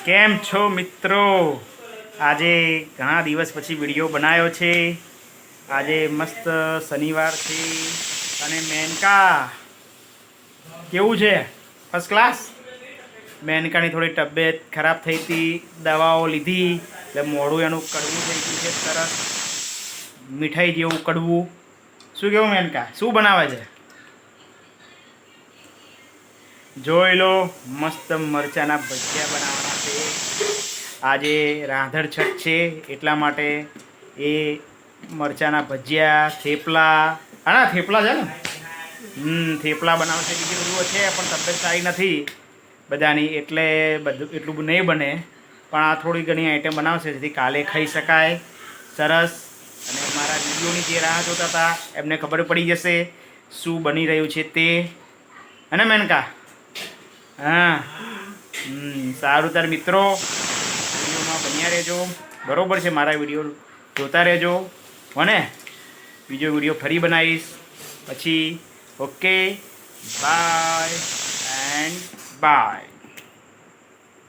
કેમ છો મિત્રો? આજે ઘણા દિવસ પછી વિડીયો બનાવ્યો છે. આજે મસ્ત શનિવાર છે અને મેનકા કેવું છે? First class. મેનકાની થોડી તબિયત ખરાબ થઈ હતી, દવાઓ લીધી એટલે મોઢું એનું કડવું થઈ ગયું છે, સરસ મીઠાઈ જેવું કડવું. શું કેવું મેનકા, શું બનાવે છે? જોઈ લો, મસ્ત મરચાંના ભજીયા બનાવવાના છે. આજે રાંધણ છઠ છે એટલા માટે એ મરચાંના ભજીયા, થેપલા. હા, થેપલા છે ને. થેપલા બનાવશે, બીજું બધું છે પણ તબિયત સારી નથી બધાની, એટલે બધું એટલું નહીં બને, પણ આ થોડી ઘણી આઈટમ બનાવશે જેથી કાલે ખાઈ શકાય. સરસ. અને મારા વિડીયોની જે રાહ જોતા હતા એમને ખબર પડી જશે શું બની રહ્યું છે તે. અને મેનકા હા, સારું. તાર મિત્રો વિડીયોમાં બન્યા રહેજો, બરાબર છે? મારા વિડીયો જોતા રહેજો મને. બીજો વિડીયો ફરી બનાવીશ પછી. Okay, bye and by.